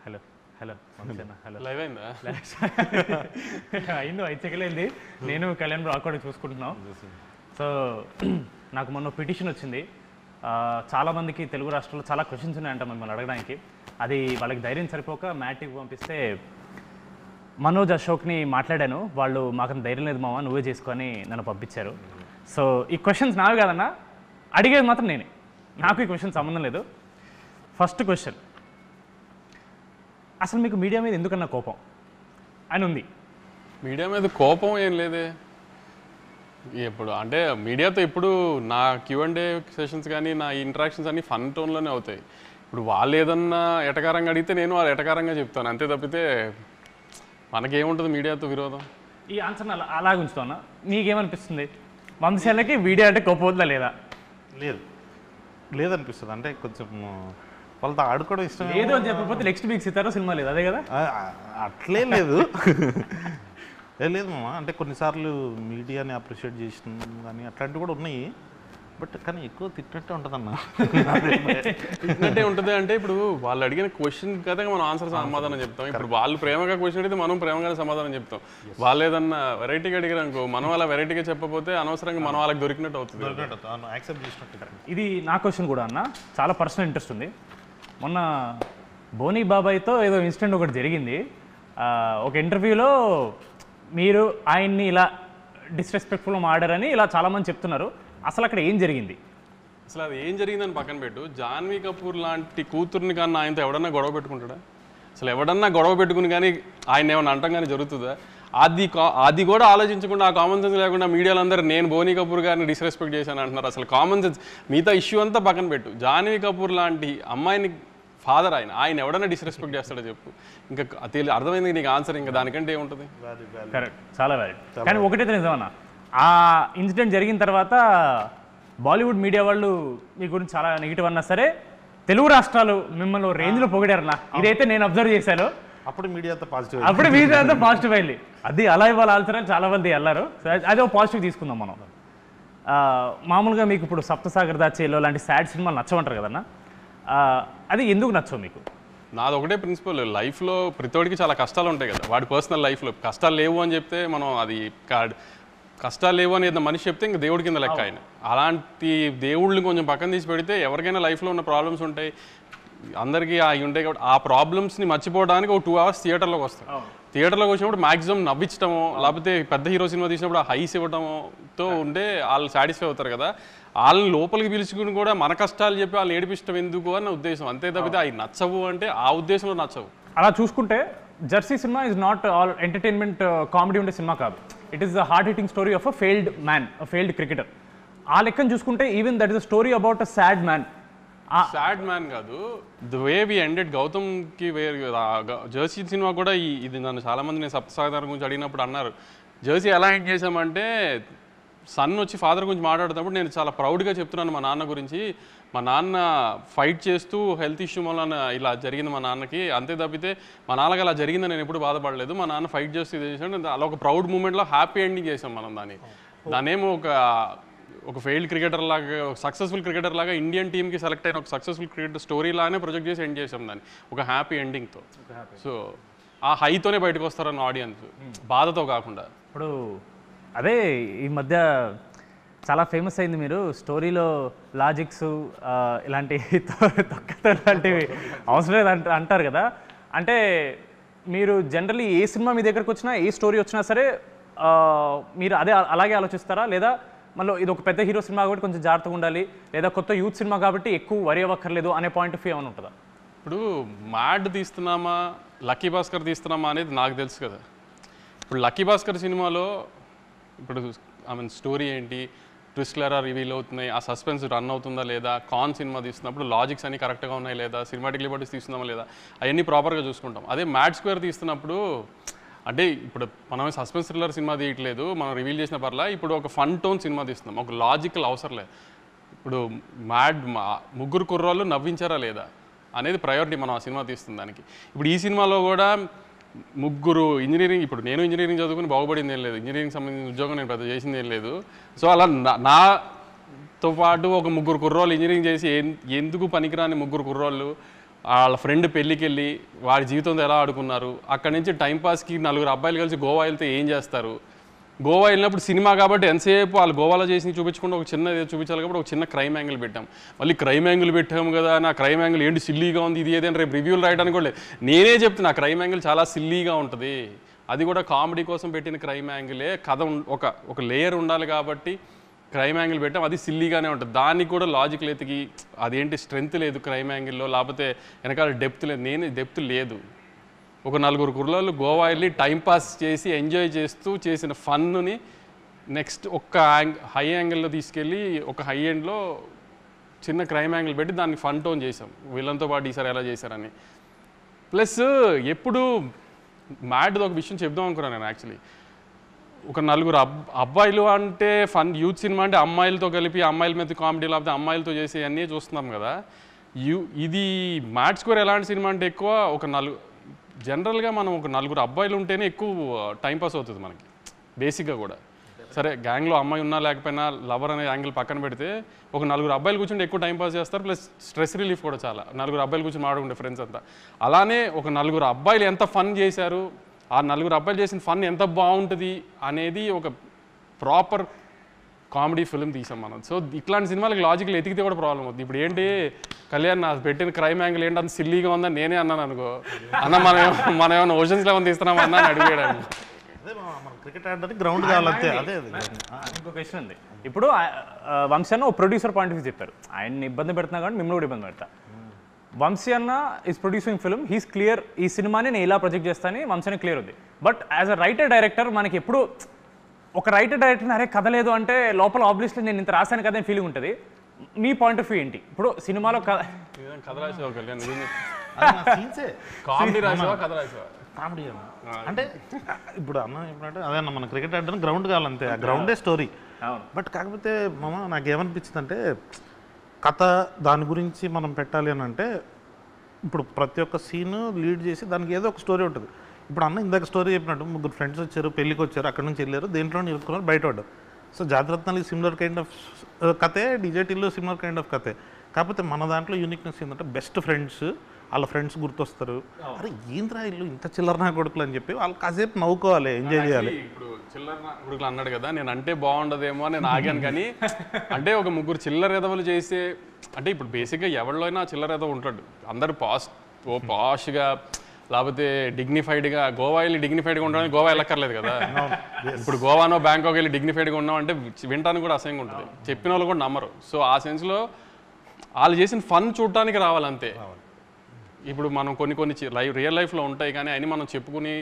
Hello hello hello live అయిందా? అయిందో 5 సెకండ్లు అయింది. నేను కళ్యాణ్ బ్రో అక్కడ చూసుకుంటున్నాం. సో నాకు మొన్న పిటిషన్ వచ్చింది. చాలామందికి తెలుగు రాష్ట్రాల్లో చాలా క్వశ్చన్స్ ఉన్నాయంట మిమ్మల్ని అడగడానికి. అది వాళ్ళకి ధైర్యం సరిపోక మ్యాట్కి పంపిస్తే మనోజ్ అశోక్ని మాట్లాడాను. వాళ్ళు మాకు ధైర్యం లేదు మామ, నువ్వే చేసుకొని నన్ను పంపించారు. సో ఈ క్వశ్చన్స్ నావి కాదన్నా, అడిగేది మాత్రం నేనే. నాకు ఈ క్వశ్చన్ సంబంధం లేదు. ఫస్ట్ క్వశ్చన్, అసలు మీకు మీడియా మీద ఎందుకన్నా కోపం అని ఉంది? మీడియా మీద కోపం ఏం లేదే. ఎప్పుడు అంటే మీడియాతో ఇప్పుడు నా Q&A సెషన్స్ కానీ నా ఇంటరాక్షన్స్ అన్నీ ఫన్ టోన్లోనే అవుతాయి. ఇప్పుడు వాళ్ళు ఏదన్నా ఎటకారంగా అడిగితే నేను వాళ్ళు ఎటకారంగా చెప్తాను, అంతే తప్పితే మనకేముంటుంది మీడియాతో విరోధం. ఈ ఆన్సర్ని అలాగే ఉంచుతాను. మీకేమనిపిస్తుంది, వంశశాలకి మీడియా అంటే కోపం వద్దా లేదా? లేదనిపిస్తుంది. అంటే కొంచెం వాళ్ళతో ఆడుకోవడం ఇష్టం. లేదు అని చెప్పకపోతే నెక్స్ట్ వీక్ సితారా సినిమా లేదు, అదే కదా? అట్లే లేదు. లేదు మామ, అంటే కొన్నిసార్లు మీడియాని అప్రిషియేట్ చేసిన కానీ అట్లాంటివి కూడా ఉన్నాయి. బట్ కానీ ఎక్కువ తిట్టినట్టే ఉంటుంది అన్న. తిట్టినట్టే ఉంటుంది అంటే ఇప్పుడు వాళ్ళు అడిగిన క్వశ్చన్ కదా మనం ఆన్సర్ సమాధానం చెప్తాం. ఇప్పుడు వాళ్ళు ప్రేమగా క్వశ్చన్ అడిగితే మనం ప్రేమగా సమాధానం చెప్తాం. వాళ్ళు ఏదన్నా వెరైటీగా అడిగారు అనుకో, మనం అలా వెరైటీగా చెప్పకపోతే అనవసరంగా మనం వాళ్ళకి దొరికినట్టు అవుతుంది. యాక్సెప్ట్ చేసినట్టు. ఇది నా క్వశ్చన్ కూడా అన్న, చాలా పర్సనల్ ఇంట్రెస్ట్ ఉంది. మొన్న బోనీ బాబాయ్తో ఏదో ఇన్సిడెంట్ ఒకటి జరిగింది. ఒక ఇంటర్వ్యూలో మీరు ఆయన్ని ఇలా డిస్రెస్పెక్ట్ఫుల్గా మాడారని ఇలా చాలామంది చెప్తున్నారు. అసలు అక్కడ ఏం జరిగింది? అసలు అది ఏం జరిగిందని పక్కన పెట్టు, జాన్వీ కపూర్ లాంటి కూతుర్ని కానీ ఆయనతో ఎవడన్నా గొడవ పెట్టుకుంటాడా? అసలు ఎవడన్నా గొడవ పెట్టుకుని కానీ ఆయన ఏమన్నా అంటాం కానీ జరుగుతుందా? అది కూడా ఆలోచించకుండా, ఆ కామన్ సెన్స్ లేకుండా మీడియాలో అందరూ నేను బోనీ కపూర్ గారిని డిస్రెస్పెక్ట్ చేశాను అంటున్నారు. అసలు కామన్ సెన్స్ మిగతా ఇష్యూ అంతా పక్కన పెట్టు, జాన్వీ కపూర్ లాంటి అమ్మాయిని ఫాదర్ ఆయన ఎవడన్నా డిస్రెస్పెక్ట్ చేస్తాడో చెప్పు. ఇంకా అర్థమైంది నీకు ఆన్సర్, ఇంకా దానికంటే ఏముంటుంది? కరెక్ట్, చాలా వ్యాలిడ్. కానీ ఒకటైతే నిజమన్నా, ఆ ఇన్సిడెంట్ జరిగిన తర్వాత బాలీవుడ్ మీడియా వాళ్ళు మీ గురించి చాలా నెగిటివ్ అన్నా సరే, తెలుగు రాష్ట్రాలు మిమ్మల్ని రేంజ్లో పొగిడారన్నా. ఇదైతే నేను అబ్జర్వ్ చేశాను. అప్పుడు మీడియాతో పాజిటివ్, అప్పుడు మీడియాతో పాజిటివ్ అయింది. అది అలా ఇవాళ ఆల్సరని చాలా మంది వెళ్ళారు. అదే పాజిటివ్ తీసుకుందాం మనం. మామూలుగా మీకు ఇప్పుడు సప్తసాగర్ దాచేలో లాంటి సాడ్ సినిమాలు నచ్చమంటారు కదన్నా, అది ఎందుకు నచ్చవు మీకు? నాది ఒకటే ప్రిన్సిపల్, లైఫ్లో ప్రతివాడికి చాలా కష్టాలు ఉంటాయి కదా. వాడి పర్సనల్ లైఫ్లో కష్టాలు లేవు అని చెప్తే మనం అది కష్టాలు లేవు అని ఏదైనా మనిషి చెప్తే ఇంకా దేవుడి కింద లెక్క ఆయన. అలాంటి దేవుళ్ళని కొంచెం పక్కన తీసి పెడితే ఎవరికైనా లైఫ్లో ఉన్న ప్రాబ్లమ్స్ ఉంటాయి, అందరికీ అవి ఉంటాయి కాబట్టి ఆ ప్రాబ్లమ్స్ని మర్చిపోవడానికి ఒక 2 hours థియేటర్లోకి వస్తాం. థియేటర్లోకి వచ్చినప్పుడు మ్యాక్సిమం నవ్వించడమో లేకపోతే పెద్ద హీరో సినిమా తీసినప్పుడు ఆ హైస్ ఇవ్వడంతో ఉంటే వాళ్ళు సాటిస్ఫై అవుతారు కదా. వాళ్ళని లోపలికి పిలుచుకుని కూడా మన కష్టాలు చెప్పి వాళ్ళని ఏడిపించడం ఎందుకు అని నా ఉద్దేశం, అంతే తప్పితే అవి నచ్చవు అంటే ఆ ఉద్దేశంలో నచ్చవు. అలా చూసుకుంటే Jersey cinema is not all entertainment comedy ఉండే సినిమా కాదు. It is the heart hitting story of a failed man, a failed cricketer. ఆ లెక్కను చూసుకుంటే even that is a story about a sad man. Sad man కాదు, the way we ended గౌతమ్కి Jersey cinema కూడా ఇది నన్ను చాలామంది నేను సప్తసాగర్ గురించి అడిగినప్పుడు అన్నారు, జెర్సీ ఎలా ఎండ్ చేసామంటే సన్ వచ్చి ఫాదర్ గురించి మాట్లాడుతున్నప్పుడు నేను చాలా ప్రౌడ్గా చెప్తున్నాను మా నాన్న గురించి. మా నాన్న ఫైట్ చేస్తూ హెల్త్ ఇష్యూ వల్ల ఇలా జరిగింది మా నాన్నకి, అంతే తప్పితే మా నాన్నకి అలా జరిగిందని నేను ఎప్పుడు బాధపడలేదు. మా నాన్న ఫైట్ చేస్తూ ఇది చేసాడు, అలా ఒక ప్రౌడ్ మూమెంట్లో హ్యాపీ ఎండింగ్ చేసాం మనం దాన్నేమో ఒక ఫెయిల్డ్ క్రికెటర్ లాగా, సక్సెస్ఫుల్ క్రికెటర్ లాగా ఇండియన్ టీమ్కి సెలెక్ట్ అయిన ఒక సక్సెస్ఫుల్ క్రికెటర్ స్టోరీ లాగానే ప్రొజెక్ట్ చేసి ఎండ్ చేసాం దాన్ని ఒక హ్యాపీ ఎండింగ్తో. సో ఆ హైతోనే బయటకు వస్తారన్న ఆడియన్స్, బాధతో కాకుండా. ఇప్పుడు అదే ఈ మధ్య చాలా ఫేమస్ అయింది, మీరు స్టోరీలో లాజిక్స్ ఇలాంటి తొక్కతో లాంటివి అవసరం లేదు అంటారు కదా. అంటే మీరు జనరల్లీ ఏ సినిమా మీ దగ్గరకు వచ్చినా, ఏ స్టోరీ వచ్చినా సరే మీరు అలాగే ఆలోచిస్తారా, లేదా మళ్ళీ ఇది ఒక పెద్ద హీరో సినిమా కాబట్టి కొంచెం జాగ్రత్తగా ఉండాలి, లేదా కొత్త యూత్ సినిమా కాబట్టి ఎక్కువ వరి అవ్వక్కర్లేదు అనే పాయింట్ ఆఫ్ వ్యూ ఏమైనా ఉంటుందా? ఇప్పుడు మ్యాడ్ తీస్తున్నామా లక్కీ భాస్కర్ తీస్తున్నామా అనేది నాకు తెలుసు కదా. ఇప్పుడు లక్కీ భాస్కర్ సినిమాలో ఇప్పుడు స్టోరీ ఏంటి, ట్విస్ట్లు ఎలా రివీల్ అవుతున్నాయి, ఆ సస్పెన్స్ రన్ అవుతుందా లేదా, కాన్ సినిమా తీస్తున్నప్పుడు లాజిక్స్ అన్ని కరెక్ట్గా ఉన్నాయి లేదా, సినిమాటిక్ లిబర్టీస్ తీస్తున్నామా లేదా, అవన్నీ ప్రాపర్గా చూసుకుంటాం. అదే మ్యాడ్ స్క్వేర్ తీస్తున్నప్పుడు అంటే ఇప్పుడు మనం సస్పెన్స్ థ్రిల్లర్ సినిమా తీయట్లేదు, మనం రివీల్ చేసిన పర్లా, ఇప్పుడు ఒక ఫన్ టోన్ సినిమా తీస్తున్నాం, ఒక లాజికల్ అవసరం లేదు. ఇప్పుడు ముగ్గురు కుర్రోళ్ళు నవ్వించారా లేదా అనేది ప్రయారిటీ మనం ఆ సినిమా తీస్తుంది దానికి. ఇప్పుడు ఈ సినిమాలో కూడా ముగ్గురు ఇంజనీరింగ్, ఇప్పుడు నేను ఇంజనీరింగ్ చదువుకుని బాగుపడింది ఏం లేదు, ఇంజనీరింగ్ సంబంధించిన ఉద్యోగం నేను పెద్ద చేసింది ఏం లేదు. సో అలా నాతో పాటు ఒక ముగ్గురు కుర్రోళ్ళు ఇంజనీరింగ్ చేసి ఎందుకు పనికిరాని ముగ్గురు కుర్రోళ్ళు వాళ్ళ ఫ్రెండ్ పెళ్ళికి వెళ్ళి వాడి జీవితంతో ఎలా ఆడుకున్నారు, అక్కడి నుంచి టైంపాస్కి 4 అబ్బాయిలు కలిసి గోవా వెళ్తే ఏం చేస్తారు, గోవా వెళ్ళినప్పుడు సినిమా కాబట్టి ఎంతసేపు వాళ్ళు గోవాలో చేసి చూపించకుండా ఒక చిన్న చూపించాలి కాబట్టి ఒక చిన్న క్రైమ్ యాంగిల్ పెట్టాం. మళ్ళీ క్రైమ్ యాంగిల్ పెట్టాము కదా, నా క్రైమ్ యాంగిల్ ఏంటి సిల్లీగా ఉంది ఇది ఏదైనా రేపు రివ్యూలు రాయడానికి కూడా లేదు. నేనే చెప్తున్నా క్రైమ్ యాంగిల్ చాలా సిల్లీగా ఉంటుంది, అది కూడా కామెడీ కోసం పెట్టిన క్రైమ్ యాంగిలే. కథ ఒక లేయర్ ఉండాలి కాబట్టి క్రైమ్ యాంగిల్ పెట్టాం, అది సిల్లీగానే ఉంటుంది. దానికి కూడా లాజిక్ ఎతికి అదేంటి స్ట్రెంత్ లేదు క్రైమ్ యాంగిల్లో, లేకపోతే వెనకాల డెప్త్ లేదు. డెప్త్ లేదు. ఒక 4 కుర్రాళ్ళు గోవా వెళ్ళి టైంపాస్ చేసి ఎంజాయ్ చేస్తూ చేసిన ఫన్నుని నెక్స్ట్ హై యాంగిల్లో తీసుకెళ్ళి ఒక హై ఎండ్లో చిన్న క్రైమ్ యాంగిల్ పెట్టి దాన్ని ఫన్ టోన్ చేసాం. వీళ్ళంతో పాటు ఈసారి ఎలా చేశారని. ప్లస్ ఎప్పుడు మ్యాడ్ది ఒక విషయం చెప్దాం అనుకున్నాను నేను. యాక్చువల్లీ ఒక 4 అబ్బాయిలు అంటే ఫన్ యూత్ సినిమా అంటే అమ్మాయిలతో కలిపి అమ్మాయిల మీద కామెడీ లేకపోతే అమ్మాయిలతో చేసే అన్నీ చూస్తున్నాం కదా. ఇది మ్యాడ్ స్క్వేర్ ఎలాంటి సినిమా అంటే ఎక్కువ ఒక జనరల్గా మనం ఒక 4 అబ్బాయిలు ఉంటేనే ఎక్కువ టైంపాస్ అవుతుంది మనకి బేసిక్గా కూడా. సరే గ్యాంగ్లో అమ్మాయి ఉన్నా లేకపోయినా లవర్ అనే యాంగిల్ పక్కన పెడితే ఒక 4 అబ్బాయిలు కూర్చుంటే ఎక్కువ టైంపాస్ చేస్తారు. ప్లస్ స్ట్రెస్ రిలీఫ్ కూడా చాలా 4 అబ్బాయిలు కూర్చొని మాడుకుంటే ఫ్రెండ్స్ అంతా. అలానే ఒక 4 అబ్బాయిలు ఎంత ఫన్ చేశారు, ఆ 4 అబ్బాయిలు చేసిన ఫన్ ఎంత బాగుంటుంది అనేది ఒక ప్రాపర్ కామెడీ ఫిల్మ్ తీసాం మనం. సో ఇట్లాంటి సినిమాలకు లాజిక్లు ఎతికితే కూడా ప్రాబ్లం అవుతుంది. ఇప్పుడు ఏంటి కళ్యాణ్ నాకు పెట్టిన క్రైమ్ యాంగిల్ ఏంటి అంత సిల్లీగా ఉందని నేనే అన్నాను అనుకో, అన్న మనం ఏమైనా ఓషన్స్ లెవెన్ తీస్తున్నాం అన్నా అని అడిగాడు. క్రికెట్ ఆడడానికి గ్రౌండ్ కావాలంతే. అదే ఇంకో క్వశ్చన్ ఉంది. ఇప్పుడు వంశీ అన్న ఒక ప్రొడ్యూసర్ పాయింట్ ఆఫ్ వ్యూ చెప్పారు, ఆయన్ని ఇబ్బంది పెడుతున్నా కానీ మిమ్మల్ని కూడా ఇబ్బంది పెడతా. వంశీ అన్న is producing film, he's clear, ఈ సినిమాని నేను ఇలా ప్రొజెక్ట్ చేస్తానని వంశీ అని క్లియర్ ఉంది. But as a writer director మనకి ఎప్పుడు ఒక రైటర్ డైరెక్టర్ అరే కథ లేదు అంటే లోపల ఆబ్వియస్లీ నేను ఇంత రాశాను కదా అని ఫీలింగ్ ఉంటుంది. మీ పాయింట్ ఆఫ్ వ్యూ ఏంటి? ఇప్పుడు సినిమాలో కథ రాసావు కళ్యాణ్, కామెడీ అంటే ఇప్పుడు అన్న చెప్పినట్టు అదే అన్న మన క్రికెట్ ఆడడానికి గ్రౌండ్ కావాలంతే, ఆ గ్రౌండే స్టోరీ. బట్ కాకపోతే మామ నాకేమనిపించింది అంటే కథ దాని గురించి మనం పెట్టాలి అని అంటే ఇప్పుడు ప్రతి ఒక్క సీన్ లీడ్ చేసి దానికి ఏదో ఒక స్టోరీ ఉంటుంది. ఇప్పుడు అన్న ఇందాక స్టోరీ చెప్పినట్టు 3 ఫ్రెండ్స్ వచ్చారు, పెళ్ళికి వచ్చారు, అక్కడ నుంచి వెళ్ళారు, దేంట్లో ఇరుక్కున్నారు, బయట పడ్డారు. So Jathiratnalu similar kind of కథే, డిజేటీల్లో సిమిలర్ కైండ్ ఆఫ్ కథే. కాకపోతే మన దాంట్లో యూనిక్నెస్ ఏంటంటే బెస్ట్ ఫ్రెండ్స్, వాళ్ళ ఫ్రెండ్స్ గుర్తొస్తారు, అరే ఏంద్రా ఇల్లు ఇంత చిల్లర నా కొడుకులు అని చెప్పి వాళ్ళు కాసేపు నవ్వుకోవాలి, ఎంజాయ్ చేయాలి. ఇప్పుడు చిల్లర నా కొడుకులు అన్నాడు కదా, నేను అంటే బాగుండదేమో నేను ఆగాను. కానీ అంటే ఒక 3 చిల్లర ఎదవలు చేసే అంటే ఇప్పుడు బేసిక్గా ఎవరిలో అయినా చిల్లర ఎదవ ఉంటాడు. అందరూ పాష్గా లేకపోతే డిగ్నిఫైడ్గా, గోవా వెళ్ళి డిగ్నిఫైడ్గా ఉండడానికి గోవా వెళ్ళక్కర్లేదు కదా. ఇప్పుడు గోవానో బ్యాంకాక్ వెళ్ళి డిగ్నిఫైడ్గా ఉన్నాం అంటే వినటానికి కూడా అసహ్యంగా ఉంటుంది, చెప్పిన వాళ్ళు కూడా నమ్మరు. సో ఆ సెన్స్లో వాళ్ళు చేసిన ఫన్ చూడటానికి రావాలంతే. ఇప్పుడు మనం కొన్ని రియల్ లైఫ్లో ఉంటాయి కానీ అన్నీ మనం చెప్పుకుని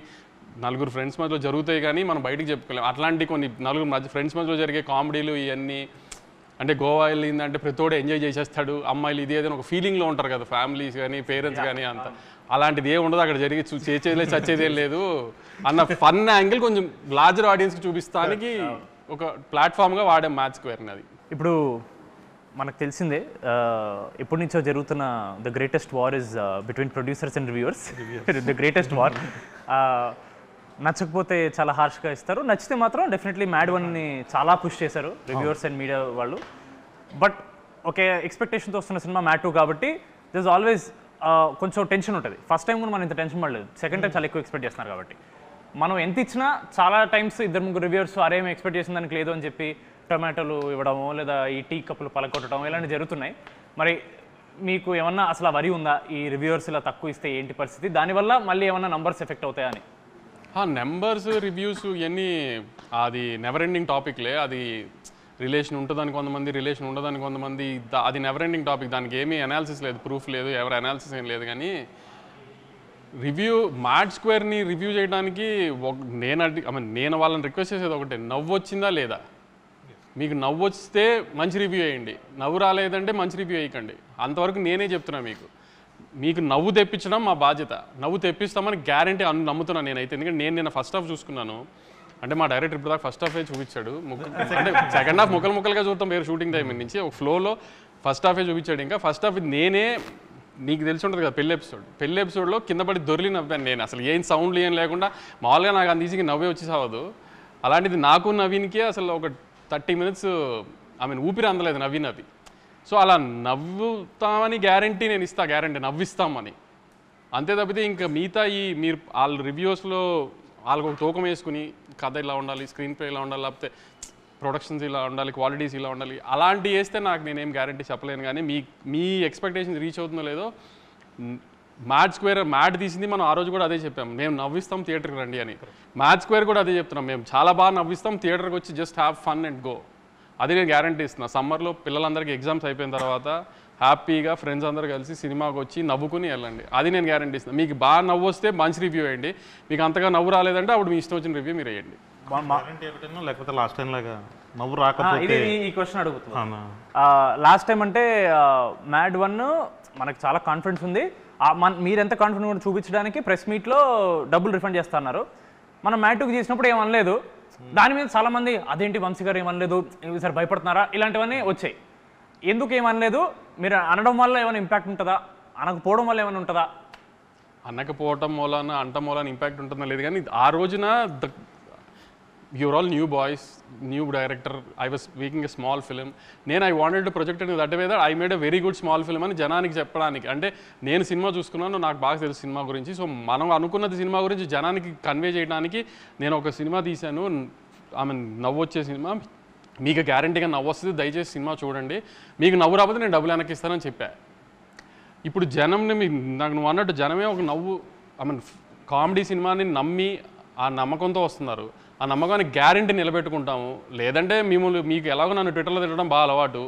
4 ఫ్రెండ్స్ మధ్యలో జరుగుతాయి కానీ మనం బయటికి చెప్పుకోలేము. అట్లాంటి కొన్ని 4 ఫ్రెండ్స్ మధ్యలో జరిగే కామెడీలు ఇవన్నీ అంటే గోవా వెళ్ళిందంటే ప్రతిోడు ఎంజాయ్ చేసేస్తాడు, అమ్మాయిలు ఇది ఏదైనా ఒక ఫీలింగ్లో ఉంటారు కదా ఫ్యామిలీస్ కానీ పేరెంట్స్ కానీ. అంత అలాంటిది ఏమి ఉండదు అక్కడ, జరిగి చేసేదే చచ్చేదేం లేదు అన్న ఫన్ యాంగిల్ కొంచెం లార్జర్ ఆడియన్స్కి చూపిస్తానికి ఒక ప్లాట్ఫామ్గా వాడే మ్యాడ్ స్క్వేర్ని. అది ఇప్పుడు మనకు తెలిసిందే ఎప్పటి నుంచో జరుగుతున్న the greatest war is between producers and reviewers. The greatest war. నచ్చకపోతే చాలా హార్ష్గా ఇస్తారు, నచ్చితే మాత్రం డెఫినెట్లీ మ్యాడ్ వన్ని చాలా పుష్ చేశారు రివ్యూవర్స్ అండ్ మీడియా వాళ్ళు. బట్ ఒకే ఎక్స్పెక్టేషన్తో వస్తున్న సినిమా మ్యాడ్ 2 కాబట్టి దిస్ ఆల్వేస్ కొంచెం టెన్షన్ ఉంటుంది. ఫస్ట్ టైం కూడా మనం ఇంత టెన్షన్ పడలేదు, సెకండ్ టైం చాలా ఎక్కువ ఎక్స్పెక్ట్ చేస్తున్నారు కాబట్టి మనం ఎంత ఇచ్చినా చాలా టైమ్స్ 2-3 రివ్యూవర్స్ అరేమో ఎక్స్పెక్ట్ చేసిన దానికి లేదు అని చెప్పి టొమాటోలు ఇవ్వడము లేదా ఈ టీ కప్పులు పలకొట్టడం ఇలాంటివి జరుగుతున్నాయి. మరి మీకు ఏమన్నా అసలు వరి ఉందా ఈ రివ్యూవర్స్ ఇలా తక్కువ ఇస్తే ఏంటి పరిస్థితి, దానివల్ల మళ్ళీ ఏమన్నా నంబర్స్ ఎఫెక్ట్ అవుతాయా అని? నెంబర్స్ రివ్యూస్ ఇవన్నీ అది నెవర్ ఎండింగ్ టాపిక్లే. అది రిలేషన్ ఉంటుందని కొంతమంది, రిలేషన్ ఉండదని కొంతమంది, అది నెవర్ ఎండింగ్ టాపిక్. దానికి ఏమీ అనాలిసిస్ లేదు, ప్రూఫ్ లేదు, ఎవరి అనాలిసిస్ ఏం లేదు. కానీ మ్యాడ్ స్క్వేర్ని రివ్యూ చేయడానికి నేను వాళ్ళని రిక్వెస్ట్ చేసేది ఒకటే, నవ్వు వచ్చిందా లేదా. మీకు నవ్వు వస్తే మంచి రివ్యూ వేయండి, నవ్వు రాలేదంటే మంచి రివ్యూ వేయకండి. అంతవరకు నేనే చెప్తున్నా. మీకు నవ్వు తెప్పించడం మా బాధ్యత, నవ్వు తెప్పిస్తామని గ్యారంటీ నమ్ముతున్నాను నేనైతే. ఎందుకంటే నేను ఫస్ట్ హాఫ్ చూసుకున్నాను, అంటే మా డైరెక్టర్ ఇప్పుడు దాకా ఫస్ట్ హాఫే చూపించాడు, అంటే సెకండ్ హాఫ్ ముక్కలుగా చూస్తాం వేరే షూటింగ్ టైం నుంచి. ఒక ఫ్లోలో ఫస్ట్ హాఫే చూపించాడు. ఇంకా ఫస్ట్ హాఫ్ నేనే, నీకు తెలిసి ఉంటుంది కదా పెళ్లి ఎపిసోడ్లో కింద పడి దొరికి నవ్వాను నేను. అసలు ఏం సౌండ్లు ఏం లేకుండా మామూలుగా నాకు అంత ఈజీగా నవ్వే వచ్చి సావదు. అలాంటిది నాకు నవీన్కే అసలు ఒక 30 minutes ఊపిరి అందలేదు నవ్వి. సో అలా నవ్వుతామని గ్యారంటీ నేను ఇస్తా, గ్యారంటీ నవ్విస్తామని. అంతే తప్పితే ఇంకా మిగతా మీరు వాళ్ళ రివ్యూస్లో వాళ్ళకు ఒక తూకం వేసుకుని కథ ఇలా ఉండాలి, స్క్రీన్ ప్లే ఇలా ఉండాలి, లేకపోతే ప్రొడక్షన్స్ ఇలా ఉండాలి, క్వాలిటీస్ ఇలా ఉండాలి, అలాంటివి వేస్తే నాకు నేనేం గ్యారంటీ చెప్పలేను. కానీ మీ ఎక్స్పెక్టేషన్స్ రీచ్ అవుతుందో లేదో. మ్యాడ్ తీసింది మనం ఆ రోజు కూడా అదే చెప్పాము, మేము నవ్విస్తాం థియేటర్కి రండి అని. మ్యాడ్ స్క్వేర్ కూడా అదే చెప్తున్నాం, మేము చాలా బాగా నవ్విస్తాం, థియేటర్కి వచ్చి just have fun and go. అది నేను గ్యారంటీ ఇస్తున్నాను. సమ్మర్లో పిల్లలందరికీ ఎగ్జామ్స్ అయిపోయిన తర్వాత హ్యాపీగా ఫ్రెండ్స్ అందరూ కలిసి సినిమాకి వచ్చి నవ్వుకుని వెళ్ళండి. అది నేను గ్యారంటీ ఇస్తున్నాను. మీకు బాగా నవ్వు వస్తే మంచి రివ్యూ వేయండి, మీకు అంతగా నవ్వు రాలేదంటే అప్పుడు మీ ఇష్టం వచ్చిన రివ్యూ మీరు వేయండి. లేకపోతే లాస్ట్ టైం లాగా నవ్వు రాకపోతే ఈ క్వశ్చన్ అడుగుతున్నాను. లాస్ట్ టైం అంటే మ్యాడ్ 1 మనకు చాలా కాన్ఫిడెన్స్ ఉంది, మీరు ఎంత కాన్ఫిడెంట్ కూడా చూపించడానికి ప్రెస్ మీట్లో డబ్బులు రిఫండ్ చేస్తున్నారు. మనం మ్యాడ్ 2కి చేసినప్పుడు ఏమనలేదు, దాని మీద చాలామంది అదేంటి వంశీ గారు ఏమనలేదు, సార్ భయపడుతున్నారా, ఇలాంటివన్నీ వచ్చాయి. ఎందుకు ఏమనలేదు? మీరు అనడం వల్ల ఏమైనా ఇంపాక్ట్ ఉంటుందా, అనకపోవడం వల్ల ఏమైనా ఉంటుందా? అనకపోవటం మూలాన అంటం మూలాన ఇంపాక్ట్ ఉంటుందా లేదు, కానీ ఆ రోజున you're all new boys, new director, I was making a small film. I wanted to project in that way that I made a very good small film అని జనానికి చెప్పడానికి. అంటే నేను సినిమా చూసుకున్నాను, నాకు బాగా తెలుసు సినిమా గురించి. సో మనం అనుకున్నది సినిమా గురించి జనానికి కన్వే చేయడానికి నేను ఒక సినిమా తీశాను. నవ్వు వచ్చే సినిమా, మీకు గ్యారంటీగా నవ్వు వస్తుంది, దయచేసి సినిమా చూడండి, మీకు నవ్వు రాకపోతే నేను డబ్బులు వెనక్కి ఇస్తానని చెప్పా. ఇప్పుడు జనంని నాకు నువ్వు అన్నట్టు జనమే ఒక నవ్వు కామెడీ సినిమాని నమ్మి ఆ నమ్మకంతో వస్తున్నారు. ఆ నమ్మకాన్ని గ్యారంటీ నిలబెట్టుకుంటాము. లేదంటే మీకు ఎలాగో నన్ను ట్విట్టర్లో తిట్టడం బాగా అలవాటు,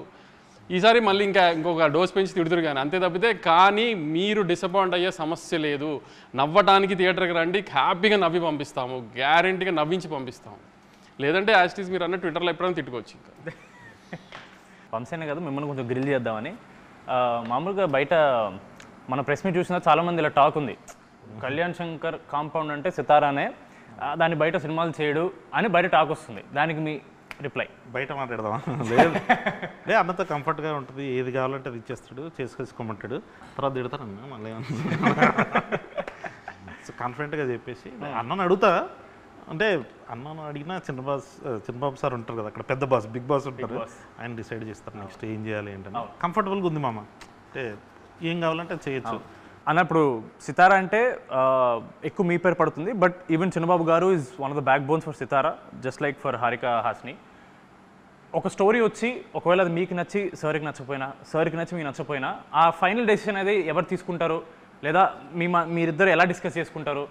ఈసారి మళ్ళీ ఇంకొక డోస్ పెంచి తిడుతురు కానీ అంతే తప్పితే. కానీ మీరు డిసప్పాయింట్ అయ్యే సమస్య లేదు. నవ్వటానికి థియేటర్కి రండి, హ్యాపీగా నవ్వి పంపిస్తాము, గ్యారంటీగా నవ్వించి పంపిస్తాము. లేదంటే యాస్టీస్ మీరు అన్న ట్విట్టర్లో ఎప్పుడైనా తిట్టుకోవచ్చు. ఇంకా వంశీనే కదా మిమ్మల్ని కొంచెం గ్రిల్ చేద్దామని. మామూలుగా బయట మన ప్రెస్ మీట్ చూసినా చాలామంది ఇలా టాక్ ఉంది, కళ్యాణ్ శంకర్ కాంపౌండ్ అంటే సితారానే, దాన్ని బయట సినిమాలు చేయడు అని బయట టాక్ వస్తుంది. దానికి మీ రిప్లై? బయట మాట్లాడదామా? లేదు, అన్నతో కంఫర్ట్గా ఉంటుంది, ఏది కావాలంటే అది ఇచ్చేస్తాడు, చేసుకోమంటాడు, తర్వాత తిడతానన్నా మళ్ళీ కాన్ఫిడెంట్గా చెప్పేసి అన్నను అడుగుతా. అంటే అన్నను అడిగినా చిన్నబాబు సార్ ఉంటారు కదా అక్కడ, పెద్ద బాస్, బిగ్ బాస్ ఉంటారు, ఆయన డిసైడ్ చేస్తారు నెక్స్ట్ ఏం చేయాలి ఏంటని. కంఫర్టబుల్గా ఉంది మామ, అంటే ఏం కావాలంటే అది చేయొచ్చు అన్నప్పుడు. సితారా అంటే ఎక్కువ మీ పేరు పడుతుంది, but even Chinnababu garu is one of the backbones for Sithara, just like for Haarika Hassine. ఒక స్టోరీ వచ్చి ఒకవేళ అది మీకు నచ్చి సార్కి నచ్చకపోయినా, సార్కి నచ్చి మీకు నచ్చకపోయినా, ఆ ఫైనల్ డెసిషన్ అనేది ఎవరు తీసుకుంటారు, లేదా మీరిద్దరు ఎలా డిస్కస్ చేసుకుంటారు?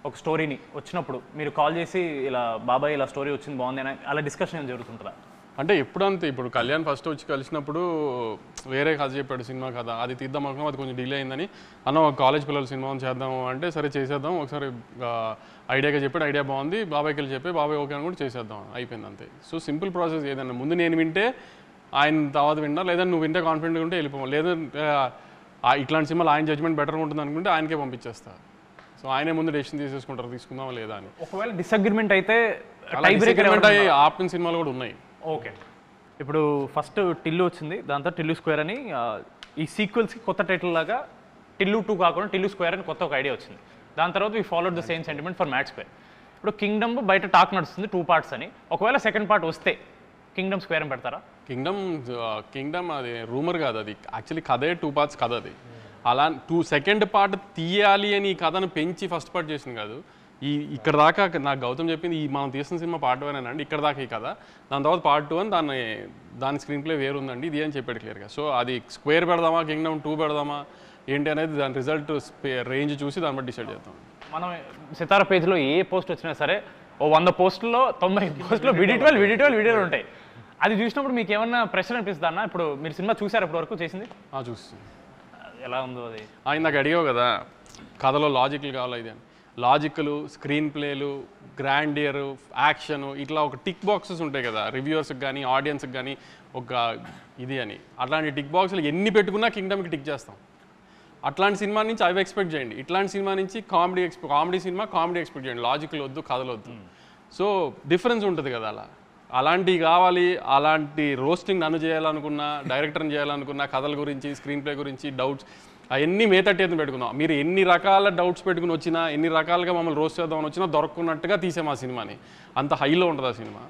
ఒక స్టోరీని వచ్చినప్పుడు మీరు కాల్ చేసి ఇలా బాబాయ్ ఇలా స్టోరీ వచ్చింది బాగుంది అని అలా డిస్కషన్ ఏం జరుగుతుంటుందా? అంటే ఎప్పుడంతే, ఇప్పుడు కళ్యాణ్ ఫస్ట్ వచ్చి కలిసినప్పుడు వేరే కథ చెప్పాడు, సినిమా కథ, అది తీద్దాం అనుకున్నాం, అది కొంచెం డిలే అయిందని. కాలేజ్ పిల్లల సినిమా చేద్దాము అంటే సరే చేసేద్దాం, ఒకసారి ఐడియాగా చెప్పాడు, ఐడియా బాగుంది, బాబాయ్కి వెళ్ళి చెప్పి బాబాయ్ ఓకే అని కూడా చేసేద్దాం, అయిపోయింది అంతే. So simple process. ఏదన్నా ముందు నేను వింటే ఆయన తర్వాత విన్నా, లేదా నువ్వు వింటే కాన్ఫిడెంట్గా ఉంటే వెళ్ళిపోవాలి, లేదా ఇట్లాంటి సినిమాలు ఆయన జడ్జ్మెంట్ బెటర్గా ఉంటుంది అనుకుంటే ఆయనకే పంపించేస్తా. సో ఆయనే ముందు డెసిషన్ తీసేసుకుంటారు, తీసుకుందామా లేదా అని. ఒకవేళ డిసగ్రిమెంట్ అయితే ఆపిన సినిమాలు కూడా ఉన్నాయి. ఓకే, ఇప్పుడు ఫస్ట్ టిల్లు వచ్చింది, దాంతో టిల్లు స్క్వేర్ అని, ఈ సీక్వెల్స్కి కొత్త టైటిల్ లాగా టిల్లు 2 కాకుండా టిల్లు స్క్వేర్ అని కొత్త ఒక ఐడియా వచ్చింది. దాని తర్వాత we followed the same sentiment for mad square. ఇప్పుడు కింగ్డమ్ బయట టాక్ నడుస్తుంది 2 పార్ట్స్ అని, ఒకవేళ సెకండ్ పార్ట్ వస్తే కింగ్డమ్ స్క్వేర్ అని పెడతారా? కింగ్డమ్ అది రూమర్ కాదు, అది యాక్చువల్లీ కథే 2 పార్ట్స్ కథ. అది అలా సెకండ్ పార్ట్ తీయాలి అని ఈ కథను పెంచి ఫస్ట్ పార్ట్ చేసింది కాదు. ఇక్కడ దాకా నాకు గౌతమ్ చెప్పింది, మనం తీసిన సినిమా పార్ట్ 1 అండి, ఇక్కడ దాకా ఈ కథ, దాని తర్వాత పార్ట్ 2 అని దాని స్క్రీన్ ప్లే వేరు ఉందండి ఇది అని చెప్పాడు క్లియర్గా. సో అది స్క్వేర్ పెడదామా, కింగ్డమ్ 2 పెడదామా ఏంటి అనేది దాని రిజల్ట్ రేంజ్ చూసి దాన్ని బట్టి డిసైడ్ చేద్దాం. మనం సితారా పేజ్లో ఏ పోస్ట్ వచ్చినా సరే, 100 పోస్టుల్లో 90 పోస్టులో వీడియోలు ఉంటాయి. అది చూసినప్పుడు మీకు ఏమన్నా ప్రెషర్ అనిపిస్తుందా అన్న? ఇప్పుడు మీరు సినిమా చూసారు ఇప్పటి వరకు చేసింది? చూసి ఎలా ఉందో అది? నాకు అడిగావు కదా కథలో లాజిక్లు కావాలి ఇది అని. లాజిక్లు, స్క్రీన్ ప్లేలు, గ్రాండియర్, యాక్షన్, ఇట్లా ఒక టిక్ బాక్సెస్ ఉంటాయి కదా రివ్యూవర్స్కి కానీ ఆడియన్స్కి కానీ ఒక ఇది అని. అట్లాంటి టిక్ బాక్సులు ఎన్ని పెట్టుకున్నా కింగ్డమ్కి టిక్ చేస్తాం. అట్లాంటి సినిమా నుంచి అవి ఎక్స్పెక్ట్ చేయండి, ఇట్లాంటి సినిమా నుంచి కామెడీ ఎక్స్పెక్ట్ చేయండి. లాజిక్లు వద్దు, కథలు వద్దు. సో డిఫరెన్స్ ఉంటుంది కదా. అలాంటివి కావాలి. అలాంటి రోస్టింగ్ నన్ను చేయాలనుకున్నా, డైరెక్టర్ని చేయాలనుకున్నా, కథల గురించి, స్క్రీన్ ప్లే గురించి డౌట్స్ అవన్నీ మేతట్టేది పెట్టుకుందాం. మీరు ఎన్ని రకాల డౌట్స్ పెట్టుకుని వచ్చినా, ఎన్ని రకాలుగా మమ్మల్ని రోస్ట్ చేద్దామని వచ్చినా దొరకకున్నట్టుగా తీసాం ఆ సినిమాని. అంత హైలో ఉంటుంది ఆ సినిమా.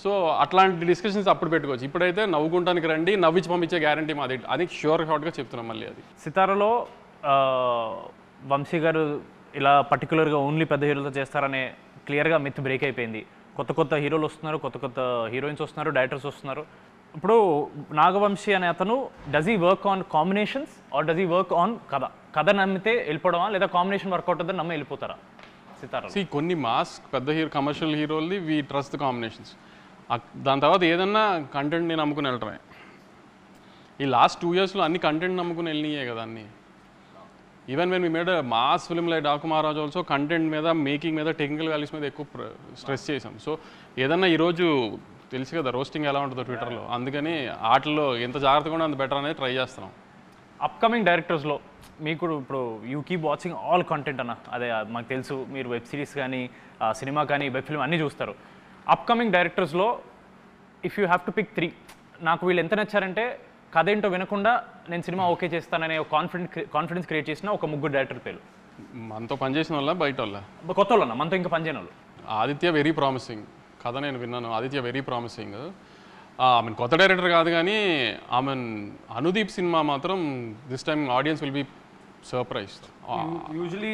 సో అట్లాంటి డిస్కషన్స్ అప్పుడు పెట్టుకోవచ్చు. ఇప్పుడైతే నవ్వుకుంటానికి రండి, నవ్వించి పంపించే గ్యారంటీ మాది అది షూర్ షార్ట్గా చెప్తున్నాం. మళ్ళీ అది సితారలో వంశీ గారు ఇలా పర్టికులర్గా ఓన్లీ పెద్ద హీరోలతో చేస్తారనే క్లియర్గా మిత్ బ్రేక్ అయిపోయింది. కొత్త కొత్త హీరోలు వస్తున్నారు, కొత్త కొత్త హీరోయిన్స్ వస్తున్నారు, డైరెక్టర్స్ వస్తున్నారు. ఇప్పుడు నాగవంశీ అనే అతను does he work on combinations or does he work on కథ నమ్మితే వెళ్ళిపోవడమా, లేదా కాంబినేషన్ వర్కౌట్ అవుతుందని నమ్మి వెళ్ళిపోతారా సితారా? కొన్ని మాస్ పెద్ద హీరో కమర్షియల్ హీరోల్ది వీ ట్రస్ట్ ద కాంబినేషన్స్. దాని తర్వాత ఏదన్నా కంటెంట్ని నమ్ముకుని వెళ్ళటమే. ఈ లాస్ట్ 2 yearsలో అన్ని కంటెంట్ నమ్ముకుని వెళ్ళినాయే కదా అన్నీ. Even when we made mass film like Daaku Maharaj also content మీద, మేకింగ్ మీద, టెక్నికల్ వాల్యూస్ మీద ఎక్కువ స్ట్రెస్ చేసాం. సో ఏదన్నా ఈరోజు తెలుసు కదా రోస్టింగ్ ఎలా ఉంటుందో ట్విట్టర్లో, అందుకని ఆటల్లో ఎంత జాగ్రత్తగా ఉంటే అంత బెటర్ అనేది ట్రై చేస్తున్నాం. అప్కమింగ్ డైరెక్టర్స్లో మీకు ఇప్పుడు you keep watching all content అన్న, అదే మాకు తెలుసు మీరు వెబ్ సిరీస్ కానీ సినిమా కానీ వెబ్ ఫిల్మ్ అన్నీ చూస్తారు. అప్కమింగ్ డైరెక్టర్స్లో if you have to pick 3, నాకు వీళ్ళు ఎంత నచ్చారంటే కథ ఏంటో వినకుండా నేను సినిమా ఓకే చేస్తాననే కాన్ఫిడెన్స్ క్రియేట్ చేసిన ఒక 3 డైరెక్టర్ పేరు. మనతో పనిచేసిన వాళ్ళ బయట వాళ్ళ కొత్త వాళ్ళు అన్న, మనతో ఇంకా పనిచేయని వాళ్ళు. ఆదిత్య వెరీ ప్రామిసింగ్ కథ నేను విన్నాను. Aditya very promising. ఆమె కొత్త డైరెక్టర్ కాదు కానీ ఆమె అనుదీప్ సినిమా మాత్రం this time audience will be surprise. Usually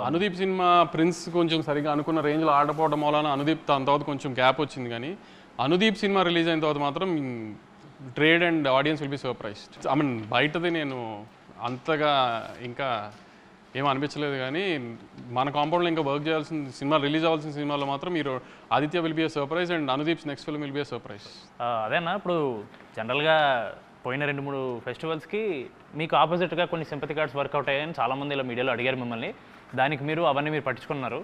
Anudeep సినిమా ప్రిన్స్ కొంచెం సరిగా అనుకున్న రేంజ్లో ఆడపోవడం వలన అనుదీప్ దాని తర్వాత కొంచెం గ్యాప్ వచ్చింది. కానీ అనుదీప్ సినిమా రిలీజ్ అయిన తర్వాత మాత్రం trade and audience will be surprised. I mean బయటది నేను అంతగా ఇంకా ఏం అనిపించలేదు, కానీ మన కాంపౌండ్లో ఇంకా వర్క్ చేయాల్సిన సినిమా, రిలీజ్ అవ్వాల్సిన సినిమాలో మాత్రం మీరు Aditya will be a surprise and Anudeep's next film will be a surprise. అదేనా ఇప్పుడు జనరల్గా పోయిన 2-3 ఫెస్టివల్స్కి మీకు ఆపోజిట్గా కొన్ని సింపతి కార్డ్స్ వర్కౌట్ అయ్యాయని చాలామంది ఇలా మీడియాలో అడిగారు మిమ్మల్ని. దానికి మీరు అవన్నీ మీరు పట్టించుకున్నారు.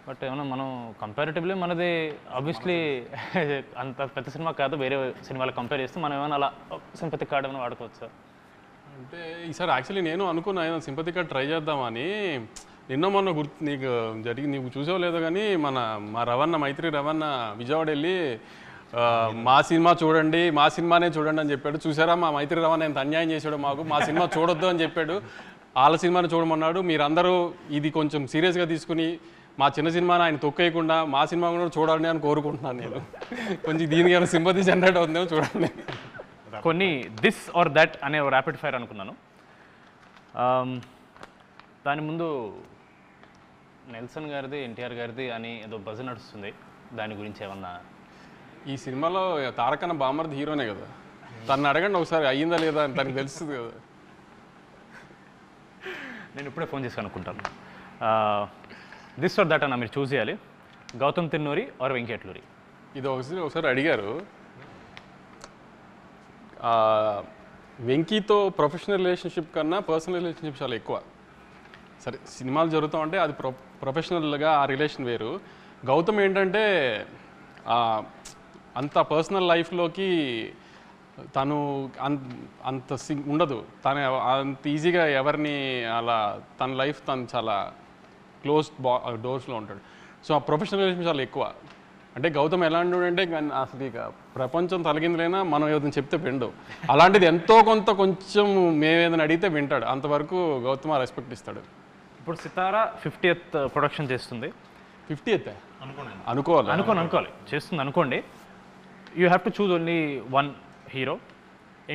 బట్ ఏమన్నా మనం కంపారిటివ్లీ మనది ఆబ్వియస్లీ అంత పెద్ద సినిమా కాదు, వేరే సినిమాలు కంపేర్ చేస్తే మనం ఏమైనా అలా సింపతి కార్డ్ ఏమైనా వాడుకోవచ్చు? అంటే ఈసారి యాక్చువల్లీ నేను అనుకున్నా ఏదైనా సింపతి కార్డ్ ట్రై చేద్దామని. నిన్న మొన్న నీకు చూసావో లేదో కానీ మా రవణ మైత్రి రవణ విజయవాడ వెళ్ళి మా సినిమా చూడండి, మా సినిమానే చూడండి అని చెప్పాడు. చూసారా మా మైత్రి రవణ ఎంత అన్యాయం చేశాడు మాకు, మా సినిమా చూడొద్దు అని చెప్పాడు, వాళ్ళ సినిమాని చూడమన్నాడు. మీరందరూ ఇది కొంచెం సీరియస్గా తీసుకుని మా చిన్న సినిమాని ఆయన తొక్కేయకుండా మా సినిమా కూడా చూడాలని అని కోరుకుంటున్నాను నేను. కొంచెం దీనికి ఏమైనా సింపతి జనరేట్ అవుతుందేమో చూడండి. కొన్ని దిస్ ఆర్ దట్ అనే ర్యాపిడ్ ఫైర్ అనుకున్నాను. దాని ముందు నెల్సన్ గారిది, ఎన్టీఆర్ గారిది అని ఏదో బజ్ నడుస్తుంది, దాని గురించి ఏమన్నా? ఈ సినిమాలో తారకన్న బామర్ది హీరోనే కదా, తను అడగండి ఒకసారి అయ్యిందా లేదా అని తనకు తెలుస్తుంది కదా. నేను ఇప్పుడే ఫోన్ చేసి అనుకుంటాను. దిస్ ఆర్ దట్ అన్న మీరు చూస్ చేయాలి, గౌతమ్ తిన్నూరి ఆర్ వెంకటలూరి. ఇది ఒకసారి అడిగారు. వెంకీతో ప్రొఫెషనల్ రిలేషన్షిప్ కన్నా పర్సనల్ రిలేషన్షిప్ చాలా ఎక్కువ. సరే సినిమాలు జరుగుతూ ఉంటే అది ప్రొఫెషనల్గా ఆ రిలేషన్ వేరు. గౌతమ్ ఏంటంటే అంత పర్సనల్ లైఫ్లోకి తను అంత ఉండదు, తను అంత ఈజీగా ఎవరిని అలా తన లైఫ్ తను చాలా క్లోజ్డ్ డోర్స్లో ఉంటాడు. సో ఆ ప్రొఫెషనల్ రిలేషన్ చాలా ఎక్కువ. అంటే గౌతమ్ ఎలాంటి అంటే అసలు ఇక ప్రపంచం తలగిందులైనా మనం ఏదైనా చెప్తే విండు, అలాంటిది ఎంతో కొంచెం మేమేదైనా అడిగితే వింటాడు. అంతవరకు గౌతమ్ రెస్పెక్ట్ ఇస్తాడు. ఇప్పుడు సితారా 50th ప్రొడక్షన్ చేస్తుంది. 50th అనుకోవాలి చేస్తుంది అనుకోండి. You have to choose only 1 hero,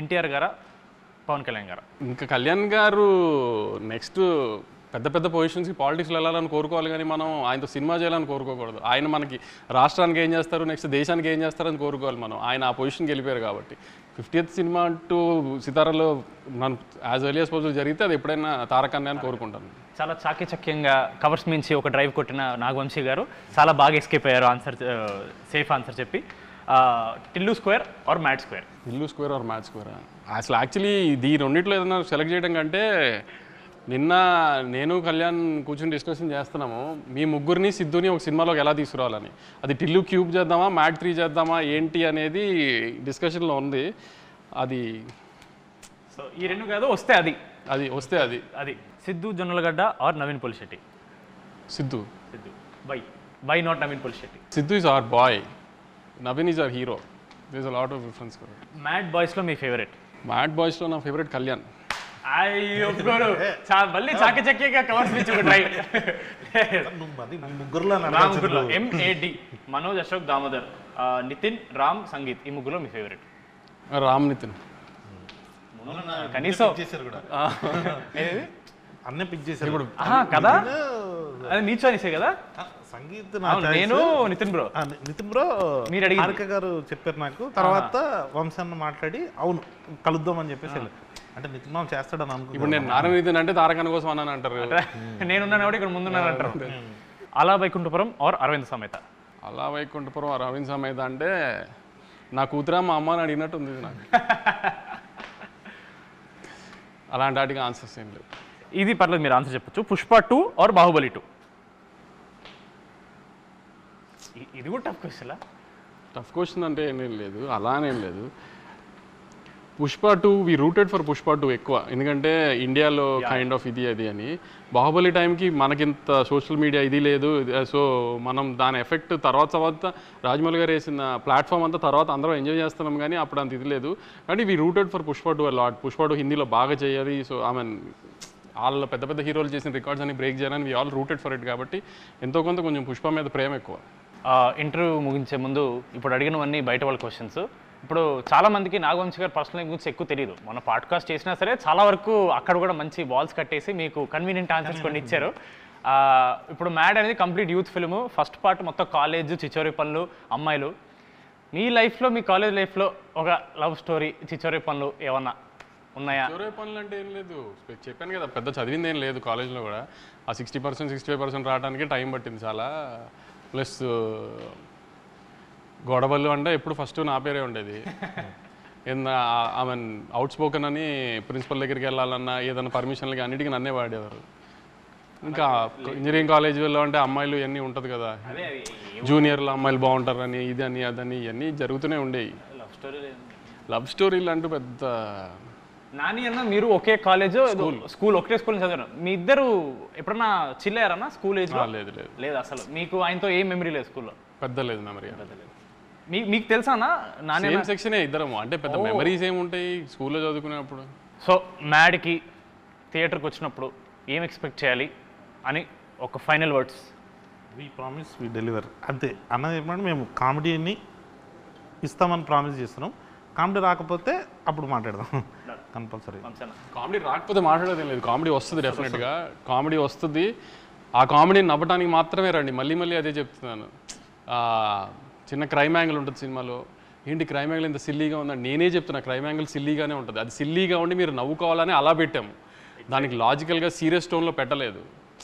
NTR గారా పవన్ కళ్యాణ్ గారా? ఇంకా కళ్యాణ్ గారు నెక్స్ట్ పెద్ద పొజిషన్స్కి పాలిటిక్స్లో వెళ్ళాలని కోరుకోవాలి, కానీ మనం ఆయనతో సినిమా చేయాలని కోరుకోకూడదు. ఆయన మనకి రాష్ట్రానికి ఏం చేస్తారు, నెక్స్ట్ దేశానికి ఏం చేస్తారని కోరుకోవాలి మనం. ఆయన ఆ పొజిషన్కి వెళ్ళిపోయారు కాబట్టి 50th సినిమా అంటూ సితారాలో మనం యాజ్ ఎర్లీ యాజ్ పాసిబుల్ జరిగితే అది ఎప్పుడైనా తారకన్నే అని కోరుకుంటాను. చాలా చాకచక్యంగా కవర్స్ మించి ఒక డ్రైవ్ కొట్టిన నాగవంశీ గారు చాలా బాగా ఎస్కేప్ అయ్యారు ఆన్సర్, సేఫ్ ఆన్సర్ చెప్పి. Tillu Square or Mad Square? Tillu Square or Mad Square? అసలు యాక్చువల్లీ ఈ రెండిట్లో ఏదైనా సెలెక్ట్ చేయడం కంటే నిన్న నేను కళ్యాణ్ కూర్చొని డిస్కషన్ చేస్తున్నాము, మీ ముగ్గురిని సిద్ధుని ఒక సినిమాలోకి ఎలా తీసుకురావాలని. అది టిల్లు క్యూబ్ చేద్దామా, మ్యాట్ 3 చేద్దామా ఏంటి అనేది డిస్కషన్లో ఉంది. అది సో ఈ 2 కాదు, వస్తే అది Siddhu Jonnalagadda or Naveen Polishetty? Siddhu. Why not Naveen Polishetty? Siddhu is our boy, Naveen is our hero. There is a lot of difference. Mad బాయ్స్లో మీ ఫేవరెట్? మ్యాడ్ బాయ్స్లో నా ఫేవరెట్ కళ్యాణ్. అయ్యో మళ్ళీ చాకచక్యంగా కవర్స్ నుంచి ఒక డ్రైవ్. ముగ్గురులో MAD మనోజ్, అశోక్, దామోదర్. నితిన్, రామ్, సంగీత్ ఈ ముగ్గురులో మీ ఫేవరెట్? రామ్ నితిన్. కనీసం చేశారు కూడా ఏది? అన్నీ పిక్ చేశారు ఇప్పుడు కదా, అది నీ చాయిసే కదా. సంగీత్ నేను నితిన్ బ్రో. నితిన్ బ్రో మీరు అడిగి హారిక గారు చెప్పారు నాకు. తర్వాత వంశాన్ని మాట్లాడి అవును కలుద్దాం అని చెప్పేసి అంటే నితిన్ మామ చేస్తాడని అనుకో. ఇప్పుడు నేను నారాయణ నితిన్ అంటే తారకన్న కోసం అన్నాను అంటారు. నేనున్నాను కూడా ఇక్కడ ముందున్నాను అంటారు. అలా వైకుంఠపురం ఆర్ అరవింద్ సమేత? అలా వైకుంఠపురం అరవింద్ సమేత అంటే నా కూతురా మా అమ్మని అడిగినట్టు ఉంది నాకు. అలాంటి వాటికి ఆన్సర్స్ ఏం లేవు. ఇది పర్లేదు, మీరు ఆన్సర్ చెప్పొచ్చు. పుష్ప 2 ఆర్ బాహుబలి 2? ఇది కూడా టఫ్ క్వశ్చన్. టఫ్ క్వశ్చన్ అంటే ఏం లేదు, అలానేం లేదు. పుష్ప 2 వి రూటెడ్ ఫర్ పుష్ప 2 ఎక్కువ, ఎందుకంటే ఇండియాలో కైండ్ ఆఫ్ ఇది అది అని. బాహుబలి టైంకి మనకింత సోషల్ మీడియా ఇది లేదు, సో మనం దాని ఎఫెక్ట్ తర్వాత రాజమౌళి గారు వేసిన ప్లాట్ఫామ్ అంతా తర్వాత అందరం ఎంజాయ్ చేస్తున్నాం, కానీ అప్పుడు అంత ఇది లేదు. కానీ we rooted for Pushpa 2 lot. Pushpa 2 హిందీలో బాగా చేయాలి, సో ఐ మీన్ వాళ్ళు పెద్ద పెద్ద హీరోలు చేసిన రికార్డ్స్ అని బ్రేక్ చేయాలని we all rooted for it. కాబట్టి ఎంతో కొంత కొంచెం పుష్ప మీద ప్రేమ ఎక్కువ. ఇంటర్వ్యూ ముగించే ముందు ఇప్పుడు అడిగినవన్నీ బయట వాళ్ళ క్వశ్చన్స్. ఇప్పుడు చాలామందికి నాగవంశీ గారు పర్సనల్ గురించి ఎక్కువ తెలియదు. మన పాడ్కాస్ట్ చేసినా సరే చాలా వరకు అక్కడ కూడా మంచి బాల్స్ కట్టేసి మీకు కన్వీనియంట్ ఆన్సర్స్ కొన్ని ఇచ్చారు. ఇప్పుడు మ్యాడ్ అనేది complete youth film. First part మొత్తం కాలేజ్, చిచోరి పనులు, అమ్మాయిలు. మీ లైఫ్లో, మీ కాలేజ్ లైఫ్లో ఒక లవ్ స్టోరీ, చిచోరి పనులు ఏమన్నా ఉన్నాయా? చివరి పనులు అంటే ఏం లేదు, చెప్పాను కదా, పెద్ద చదివింది ఏం లేదు. కాలేజ్లో కూడా ఆ 60% 65% రావడానికి టైం పట్టింది చాలా. ప్లస్ గొడవలు అంటే ఎప్పుడు ఫస్ట్ నా పేరే ఉండేది. ఐ మీన్ అవుట్ స్పోకెన్ అని ప్రిన్సిపల్ దగ్గరికి వెళ్ళాలన్నా ఏదైనా పర్మిషన్లకి అన్నిటికీ నన్నే వాడేవారు. ఇంకా ఇంజనీరింగ్ కాలేజీలో అంటే అమ్మాయిలు ఇవన్నీ ఉంటుంది కదా, జూనియర్లు అమ్మాయిలు బాగుంటారని ఇది అని అదని ఇవన్నీ జరుగుతూనే ఉండేవి. లవ్ స్టోరీలు అంటూ పెద్ద. నాని అన్న మీరు ఒకే కాలేజ్, స్కూల్ ఒకటే స్కూల్ చదివారు. మీ ఇద్దరు ఎప్పుడన్నా చిల్ అయ్యారన్నా స్కూల్ ఏజ్? లేదు లేదు లేదు అసలు. మీకు ఆయనతో ఏం మెమరీ లేదు స్కూల్లో? పెద్ద లేదు మెమరీ. మీకు తెలుసా అన్న? నాని సేమ్ సెక్షనే ఇద్దరము, అంటే పెద్ద మెమరీస్ ఏముంటాయి స్కూల్లో చదువుకునేప్పుడు. సో మ్యాడ్కి థియేటర్కి వచ్చినప్పుడు ఏం ఎక్స్పెక్ట్ చేయాలి అని ఒక final words? We promise we deliver, అంతే. అన్నది ఏమంటే మేము కామెడీని ఇస్తామని ప్రామిస్ చేస్తున్నాం. కామెడీ రాకపోతే అప్పుడు మాట్లాడదాం కంపల్సరీ. కామెడీ రాకపోతే మాట్లాడేది లేదు, కామెడీ వస్తుంది డెఫినెట్గా. కామెడీ వస్తుంది, ఆ కామెడీని నవ్వడానికి మాత్రమే రండి. మళ్ళీ మళ్ళీ అదే చెప్తున్నాను. చిన్న క్రైమ్ యాంగిల్ ఉంటుంది సినిమాలో, ఏంటి క్రైమ్ యాంగిల్ ఇంత సిల్లీగా ఉందని నేనే చెప్తున్నా. క్రైమ్ యాంగిల్ సిల్లీగానే ఉంటుంది, అది సిల్లీగా ఉండి మీరు నవ్వుకోవాలని అలా పెట్టాము. దానికి లాజికల్గా సీరియస్ టోన్లో పెట్టలేదు.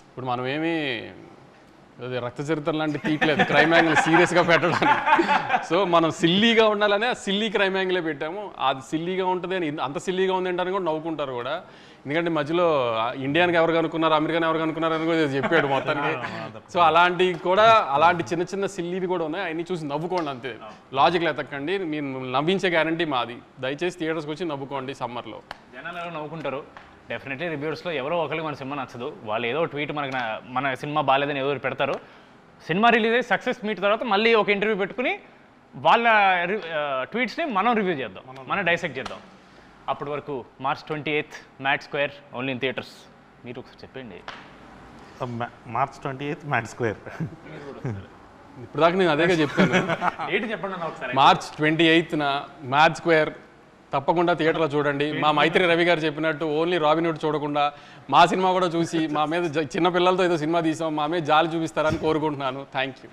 ఇప్పుడు మనం ఏమీ అది రక్త చరిత్ర లాంటి తీయట్లేదు క్రైమ్ యాంగిల్ సీరియస్గా పెట్టడానికి. సో మనం సిల్లీగా ఉండాలనే సిల్లీ క్రైమ్ యాంగిలే పెట్టాము. అది సిల్లీగా ఉంటుంది అని, అంత సిల్లీగా ఉంది అంటారని కూడా నవ్వుకుంటారు కూడా. ఎందుకంటే మధ్యలో ఇండియానికి ఎవరు కనుక్కున్నారు, అమెరికాని ఎవరు కనుక్కున్నారు అని కూడా చెప్పాడు మొత్తానికి. సో అలాంటివి కూడా, అలాంటి చిన్న చిన్న సిల్లీవి కూడా ఉన్నాయి, అవన్నీ చూసి నవ్వుకోండి అంతే. లాజిక్లు ఎతకండి, మీరు నవ్వించే గ్యారంటీ మాది. దయచేసి థియేటర్స్కి వచ్చి నవ్వుకోండి సమ్మర్లో. జనాలు నవ్వుకుంటారు డెఫినెట్లీ. రివ్యూస్లో ఎవరో ఒకరికి మన సినిమా నచ్చదు, వాళ్ళు ఏదో ట్వీట్ మనకి మన సినిమా బాగాలేదని ఏదో పెడతారు. సినిమా రిలీజ్ అయ్యి సక్సెస్ మీట్ తర్వాత మళ్ళీ ఒక ఇంటర్వ్యూ పెట్టుకుని వాళ్ళ ట్వీట్స్ని మనం రివ్యూ చేద్దాం, మనం డైసెక్ట్ చేద్దాం. అప్పటి వరకు March 28th mad square, only in theatres. మీరు ఒకసారి చెప్పండి. March 28th mad square. ఇప్పుడు దాకా నేను అదేగా చెప్పాను. ఏంటి చెప్పండి అన్న ఒకసారి. March 28th మ్యాడ్ స్క్వేర్ తప్పకుండా థియేటర్లో చూడండి. మా మైత్రి రవి గారు చెప్పినట్టు ఓన్లీ రాబిన్ హుడ్ చూడకుండా మా సినిమా కూడా చూసి మా మీద చిన్న పిల్లలతో ఏదో సినిమా తీసాం, మా మీద జాలి చూపిస్తారని కోరుకుంటున్నాను. Thank you.